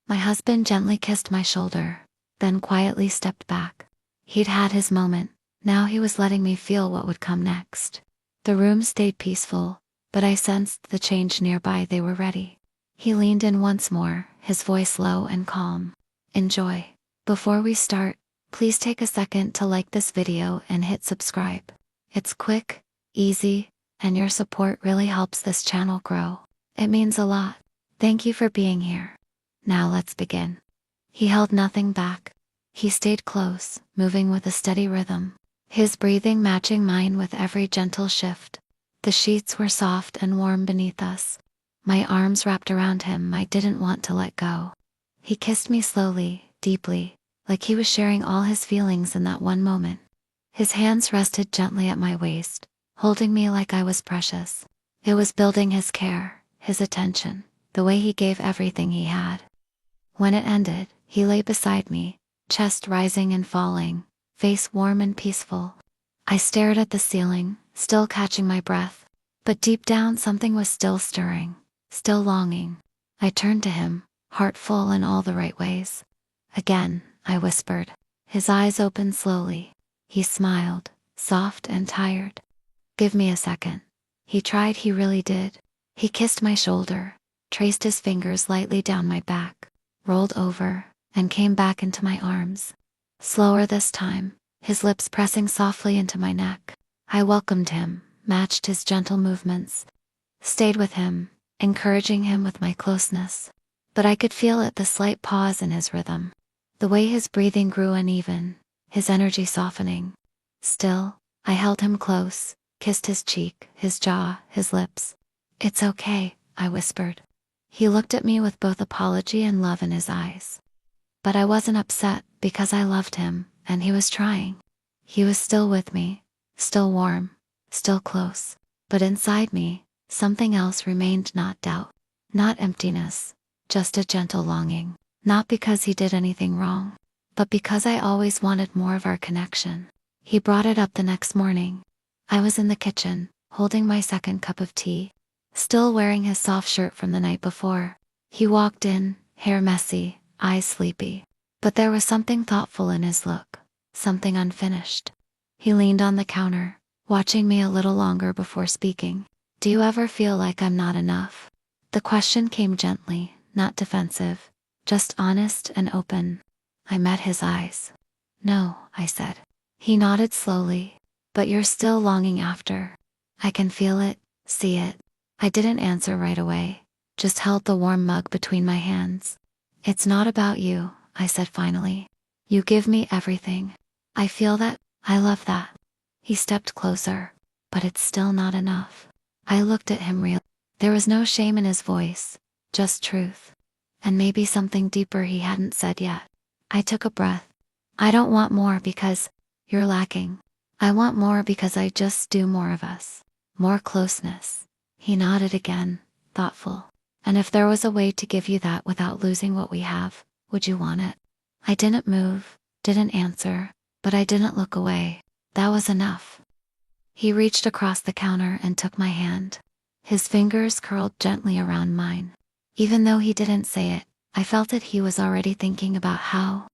My husband gently kissed my shoulder, then quietly stepped back. He'd had his moment, now he was letting me feel what would come next. The room stayed peaceful, but I sensed the change nearby. They were ready. He leaned in once more, his voice low and calm. Enjoy. Before we start, please take a second to like this video and hit subscribe. It's quick, easy, and your support really helps this channel grow. It means a lot. Thank you for being here. Now let's begin. He held nothing back. He stayed close, moving with a steady rhythm, his breathing matching mine with every gentle shift. The sheets were soft and warm beneath us. My arms wrapped around him, I didn't want to let go. He kissed me slowly, deeply, like he was sharing all his feelings in that one moment. His hands rested gently at my waist, holding me like I was precious. It was building his care, his attention, the way he gave everything he had. When it ended, he lay beside me, chest rising and falling, face warm and peaceful. I stared at the ceiling, still catching my breath, but deep down something was still stirring, still longing. I turned to him, heart full in all the right ways. Again, I whispered. His eyes opened slowly. He smiled, soft and tired. Give me a second. He tried, he really did. He kissed my shoulder, traced his fingers lightly down my back, rolled over, and came back into my arms. Slower this time, his lips pressing softly into my neck. I welcomed him, matched his gentle movements, stayed with him, encouraging him with my closeness. But I could feel it, the slight pause in his rhythm, the way his breathing grew uneven, his energy softening. Still, I held him close, kissed his cheek, his jaw, his lips. It's okay, I whispered. He looked at me with both apology and love in his eyes. But I wasn't upset, because I loved him, and he was trying. He was still with me, still warm, still close. But inside me, something else remained, not doubt, not emptiness, just a gentle longing. Not because he did anything wrong, but because I always wanted more of our connection. He brought it up the next morning. I was in the kitchen, holding my second cup of tea, still wearing his soft shirt from the night before. He walked in, hair messy, eyes sleepy. But there was something thoughtful in his look, something unfinished. He leaned on the counter, watching me a little longer before speaking. Do you ever feel like I'm not enough? The question came gently, not defensive, just honest and open. I met his eyes. No, I said. He nodded slowly. But you're still longing after. I can feel it, see it. I didn't answer right away, just held the warm mug between my hands. It's not about you, I said finally. You give me everything. I feel that, I love that. He stepped closer. But it's still not enough. I looked at him real. There was no shame in his voice, just truth. And maybe something deeper he hadn't said yet. I took a breath. I don't want more because you're lacking. I want more because I just do more of us. More closeness. He nodded again, thoughtful. And if there was a way to give you that without losing what we have, would you want it? I didn't move, didn't answer, but I didn't look away. That was enough. He reached across the counter and took my hand. His fingers curled gently around mine. Even though he didn't say it, I felt it. He was already thinking about how.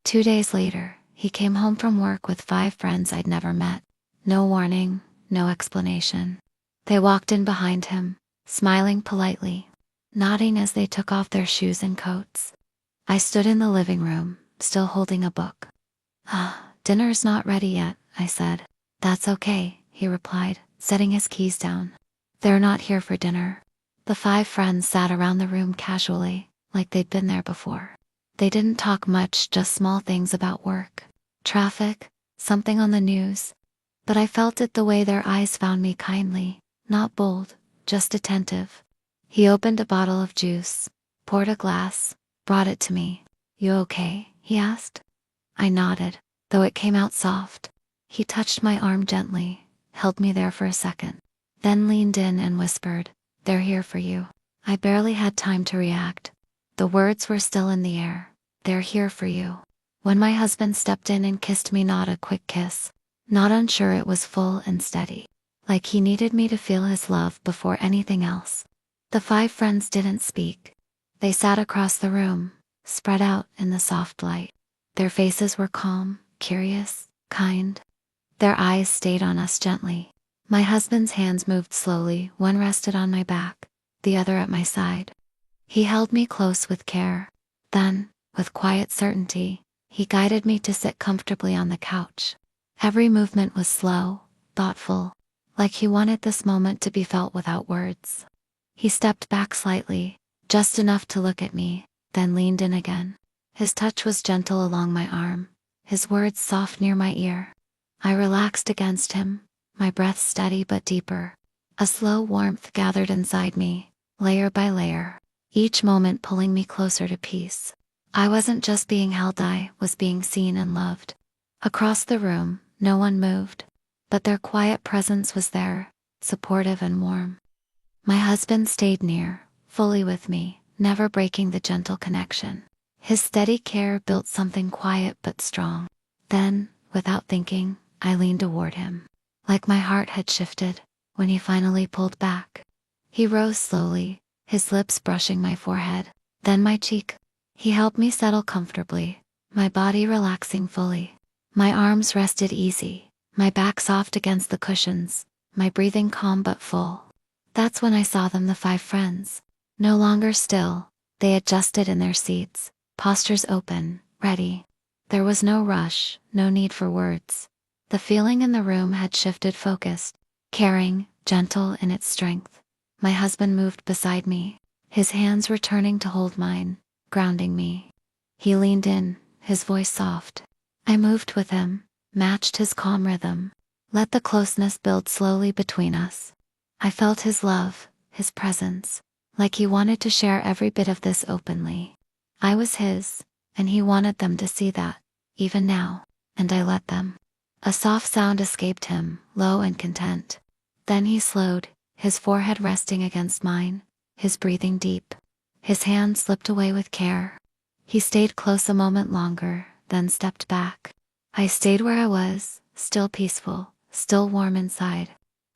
2 days later, he came home from work with 5 friends I'd never met. No warning, no explanation. They walked in behind him, smiling politely, nodding as they took off their shoes and coats. I stood in the living room, still holding a book. Dinner's not ready yet, I said. That's okay, he replied, setting his keys down. They're not here for dinner. The 5 friends sat around the room casually, like they'd been there before. They didn't talk much, just small things about work, traffic, something on the news. But I felt it the way their eyes found me, kindly, not bold, just attentive. He opened a bottle of juice, poured a glass, brought it to me. You okay? He asked. I nodded, though it came out soft. He touched my arm gently, held me there for a second, then leaned in and whispered, they're here for you. I barely had time to react. The words were still in the air. They're here for you. When my husband stepped in and kissed me, not a quick kiss, not unsure, it was full and steady. Like he needed me to feel his love before anything else. The 5 friends didn't speak. They sat across the room, spread out in the soft light. Their faces were calm, curious, kind. Their eyes stayed on us gently. My husband's hands moved slowly, one rested on my back, the other at my side. He held me close with care. Then, with quiet certainty, he guided me to sit comfortably on the couch. Every movement was slow, thoughtful, like he wanted this moment to be felt without words. He stepped back slightly, just enough to look at me, then leaned in again. His touch was gentle along my arm, his words soft near my ear. I relaxed against him, my breath steady but deeper. A slow warmth gathered inside me, layer by layer, each moment pulling me closer to peace. I wasn't just being held, I was being seen and loved. Across the room, no one moved, but their quiet presence was there, supportive and warm. My husband stayed near, fully with me, never breaking the gentle connection. His steady care built something quiet but strong. Then, without thinking, I leaned toward him. Like my heart had shifted, when he finally pulled back. He rose slowly, his lips brushing my forehead, then my cheek. He helped me settle comfortably, my body relaxing fully. My arms rested easy, my back soft against the cushions, my breathing calm but full. That's when I saw them, the 5 friends. No longer still, they adjusted in their seats, postures open, ready. There was no rush, no need for words. The feeling in the room had shifted, focused, caring, gentle in its strength. My husband moved beside me, his hands returning to hold mine, grounding me. He leaned in, his voice soft. I moved with him, matched his calm rhythm. Let the closeness build slowly between us. I felt his love, his presence, like he wanted to share every bit of this openly. I was his, and he wanted them to see that, even now, and I let them. A soft sound escaped him, low and content. Then he slowed, his forehead resting against mine, his breathing deep. His hand slipped away with care. He stayed close a moment longer, then stepped back. I stayed where I was, still peaceful, still warm inside.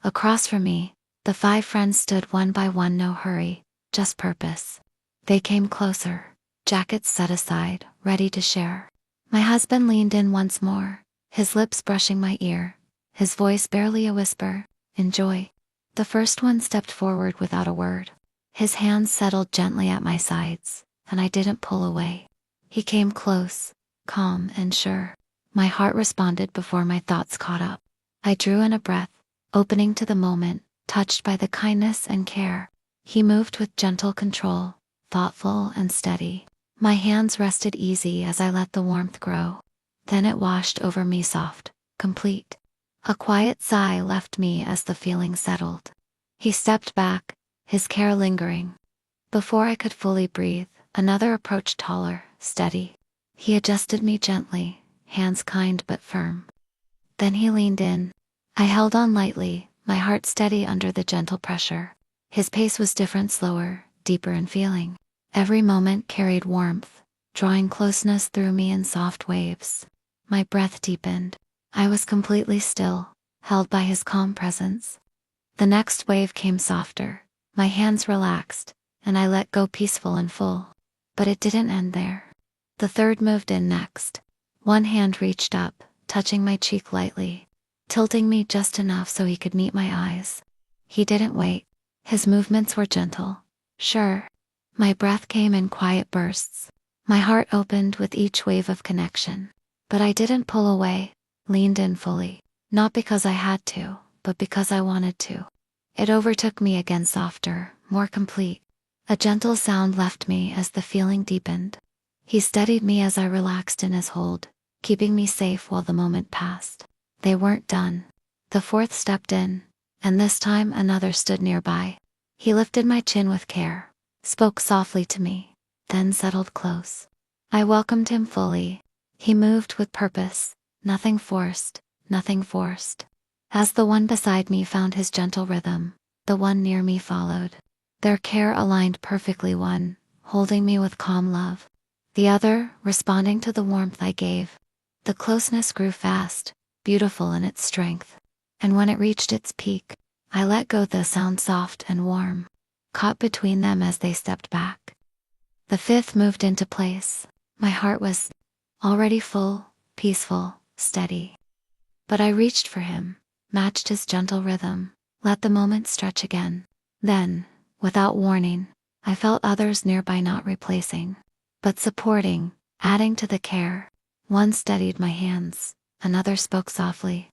Across from me, the 5 friends stood one by one, no hurry, just purpose. They came closer, jackets set aside, ready to share. My husband leaned in once more, his lips brushing my ear, his voice barely a whisper. Enjoy. The first one stepped forward without a word. His hands settled gently at my sides, and I didn't pull away. He came close, calm and sure. My heart responded before my thoughts caught up. I drew in a breath, opening to the moment, touched by the kindness and care. He moved with gentle control, thoughtful and steady. My hands rested easy as I let the warmth grow. Then it washed over me, soft, complete. A quiet sigh left me as the feeling settled. He stepped back, his care lingering. Before I could fully breathe, another approached, taller, steady. He adjusted me gently, hands kind but firm. Then he leaned in. I held on lightly, my heart steady under the gentle pressure. His pace was different, slower, deeper in feeling. Every moment carried warmth, drawing closeness through me in soft waves. My breath deepened. I was completely still, held by his calm presence. The next wave came softer. My hands relaxed, and I let go, peaceful and full. But it didn't end there. The third moved in next. One hand reached up, touching my cheek lightly, tilting me just enough so he could meet my eyes. He didn't wait. His movements were gentle, sure. My breath came in quiet bursts. My heart opened with each wave of connection. But I didn't pull away, leaned in fully. Not because I had to, but because I wanted to. It overtook me again, softer, more complete. A gentle sound left me as the feeling deepened. He steadied me as I relaxed in his hold, keeping me safe while the moment passed. They weren't done. The fourth stepped in, and this time another stood nearby. He lifted my chin with care, spoke softly to me, then settled close. I welcomed him fully. He moved with purpose, nothing forced, nothing forced. As the one beside me found his gentle rhythm, the one near me followed. Their care aligned perfectly, one holding me with calm love, the other responding to the warmth I gave. The closeness grew fast, beautiful in its strength. And when it reached its peak, I let go, the sound soft and warm, caught between them as they stepped back. The fifth moved into place. My heart was already full, peaceful, steady. But I reached for him, matched his gentle rhythm, let the moment stretch again. Then, without warning, I felt others nearby, not replacing, but supporting, adding to the care. One steadied my hands, another spoke softly,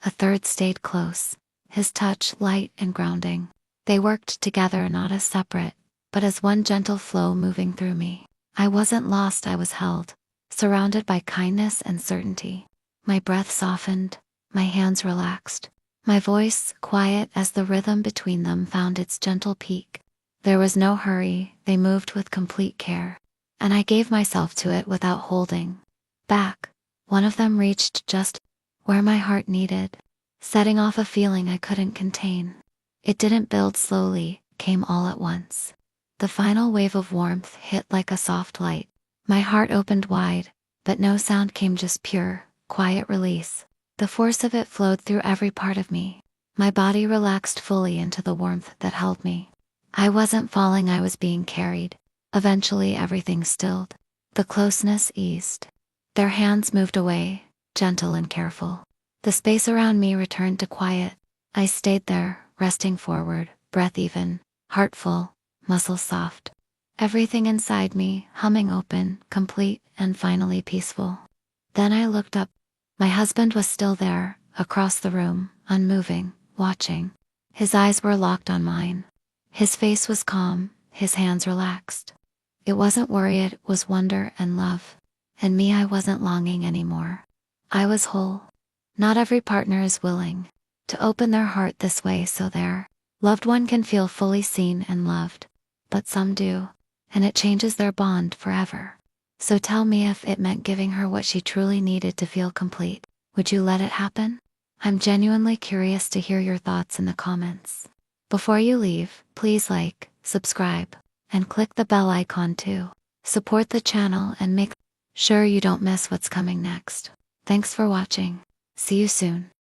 a third stayed close, his touch light and grounding. They worked together, not as separate, but as one gentle flow moving through me. I wasn't lost, I was held, surrounded by kindness and certainty. My breath softened, my hands relaxed, my voice quiet as the rhythm between them found its gentle peak. There was no hurry, they moved with complete care, and I gave myself to it without holding back. One of them reached just where my heart needed, setting off a feeling I couldn't contain. It didn't build slowly, came all at once. The final wave of warmth hit like a soft light. My heart opened wide, but no sound came, just pure, quiet release. The force of it flowed through every part of me. My body relaxed fully into the warmth that held me. I wasn't falling, I was being carried. Eventually everything stilled. The closeness eased. Their hands moved away, gentle and careful. The space around me returned to quiet. I stayed there, resting forward, breath even, heart full, muscles soft. Everything inside me humming, open, complete, and finally peaceful. Then I looked up. My husband was still there, across the room, unmoving, watching. His eyes were locked on mine. His face was calm, his hands relaxed. It wasn't worry, it was wonder and love. And me, I wasn't longing anymore. I was whole. Not every partner is willing to open their heart this way so their loved one can feel fully seen and loved. But some do, and it changes their bond forever. So tell me, if it meant giving her what she truly needed to feel complete, would you let it happen? I'm genuinely curious to hear your thoughts in the comments. Before you leave, please like, subscribe, and click the bell icon too. Support the channel and make sure you don't miss what's coming next. Thanks for watching. See you soon.